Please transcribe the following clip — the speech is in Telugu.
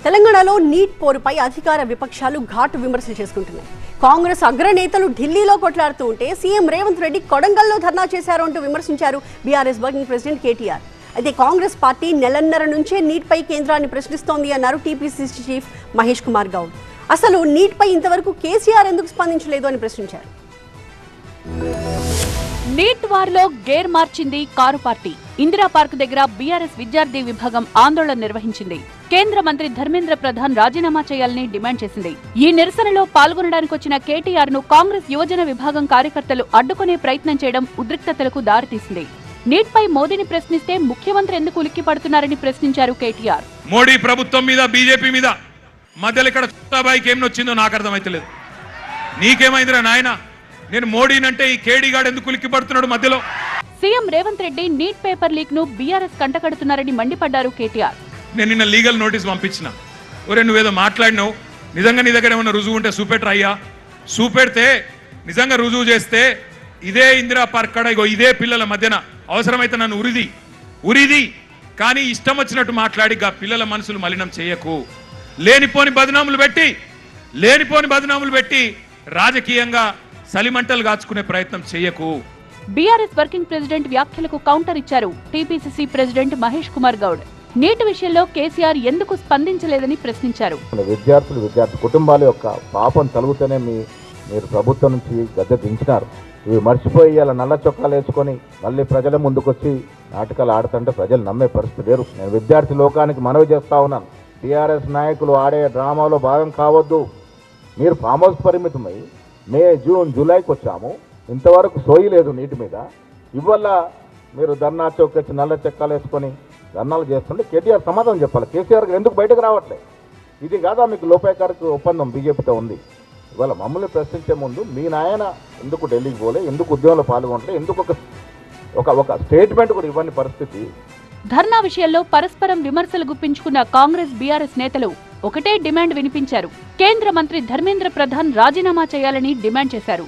తెలంగాణలో నీట్ పోరుపై అధికార విపక్షాలు ఘాటు విమర్శలు చేసుకుంటున్నాయి. కాంగ్రెస్ అగ్రనేతలు ఢిల్లీలో కొట్లాడుతూ ఉంటే సీఎం రేవంత్ రెడ్డి కొడంగల్లో ధర్నా చేశారు అంటూ విమర్శించారు బీఆర్ఎస్ వర్కింగ్ ప్రెసిడెంట్ కేటీఆర్. అయితే కాంగ్రెస్ పార్టీ నెలన్నర నుంచే నీట్ పై కేంద్రాన్ని ప్రశ్నిస్తోంది అన్నారు టీపీసీసీ చీఫ్ మహేష్ కుమార్ గౌడ్. అసలు నీట్ పై ఇంతవరకు కేసీఆర్ ఎందుకు స్పందించలేదు అని ప్రశ్నించారు. నీట్ వార్లో గేర్ మార్చింది కారు పార్టీ. ఇందిరా పార్క్ దగ్గర బీఆర్ఎస్ విద్యార్థి విభాగం ఆందోళన నిర్వహించింది. కేంద్ర మంత్రి ధర్మేంద్ర ప్రధాన్ రాజీనామా చేయాలని డిమాండ్ చేసింది. ఈ నిరసనలో పాల్గొనడానికి వచ్చిన కేటీఆర్ ను కాంగ్రెస్ యువజన విభాగం కార్యకర్తలు అడ్డుకునే ప్రయత్నం చేయడం ఉద్రిక్తతలకు దారితీసింది. నీట్ పై మోదీని ప్రశ్నిస్తే ముఖ్యమంత్రి ఎందుకు ఉలిక్కిపడుతున్నారని ప్రశ్నించారు కేటీఆర్. మోడీ ప్రభుత్వం మీద బీజేపీ మీద మధ్యలో ఇక్కడ చుట్టాబాయికి ఏం వచ్చిందో నాకు అర్థమైతలేదు. నీకేమైందిరా నాయన? నేను మోడీనంటే ఈ కేడీగాడు ఎందుకు ఉలిక్కిపడుతున్నాడు మధ్యలో? CM Revanth Reddy neat paper leak ను బీఆర్ఎస్ కంటకడుతున్నారని మండిపడ్డారు కేటీఆర్. నేను నిన్న లీగల్ నోటీస్ పంపించిన. ఒరే నువ్వేదో మాట్లాడినావు, నిజంగా నీ దగ్గర ఏమన్నా రుజువు ఉంటే చూపెట్టరా అయ్యా. చూపెడితే నిజంగా రుజువు చేస్తే ఇదే ఇందిరా పార్క్ కాడ ఇగో ఇదే పిల్లల మధ్యన అవసరమైతే నన్ను ఉరిది కానీ ఇష్టం వచ్చినట్టు మాట్లాడి ఆ పిల్లల మనసులు మలినం చేయకు. లేనిపోని బదనాములు పెట్టి రాజకీయంగా సలిమంటలు కాచుకునే ప్రయత్నం చేయకు. బీఆర్ఎస్ వర్కింగ్ ప్రెసిడెంట్ వ్యాఖ్యలకు కౌంటర్ ఇచ్చారు టీపీసీసీ ప్రెసిడెంట్ మహేష్ కుమార్ గౌడ్. నీట్ విషయంలో కేసీఆర్ ఎందుకు స్పందించలేదని ప్రశ్నించారు. విద్యార్థి కుటుంబాల యొక్క పాపం తలుగుతూనే మీరు ప్రభుత్వం నుంచి గద్దె దించినారు. ఇవి మర్చిపోయి అలా నల్ల చొక్కాలు వేసుకొని మళ్ళీ ప్రజల ముందుకొచ్చి నాటకాలు ఆడుతుంటే ప్రజలు నమ్మే పరిస్థితి లేరు. నేను విద్యార్థి లోకానికి మనవి చేస్తా ఉన్నాను. టీఆర్ఎస్ నాయకులు ఆడే డ్రామాలో భాగం కావద్దు. మీరు ఫామ్ హౌస్ పరిమితమై మే, జూన్, జూలైకి వచ్చాము. ఇంతవరకు సోయి లేదు నీటి మీద. ఇవల్ల మీరు ధర్నా చౌక్ వచ్చి నల్ల చొక్కాలు వేసుకొని ధర్నాలు చేస్తుంటే కేటీఆర్ సమాధానం చెప్పాలి. కేసీఆర్ ఎందుకు బయటకు రావట్లే? ఇది కాదా మీకు లోపాయకారికి ఒప్పందం బీజేపీతో ఉంది? ఇవాళ మమ్మల్ని ప్రశ్నించే ముందు మీ నాయన ఎందుకు ఢిల్లీకి పోలే, ఎందుకు ఉద్యమంలో పాల్గొనలే, ఎందుకు ఒక స్టేట్మెంట్ కూడా ఇవ్వని పరిస్థితి. ధర్నా విషయంలో పరస్పరం విమర్శలు గుప్పించుకున్న కాంగ్రెస్ బీఆర్ఎస్ నేతలు ఒకటే డిమాండ్ వినిపించారు. కేంద్ర మంత్రి ధర్మేంద్ర ప్రధాన్ రాజీనామా చేయాలని డిమాండ్ చేశారు.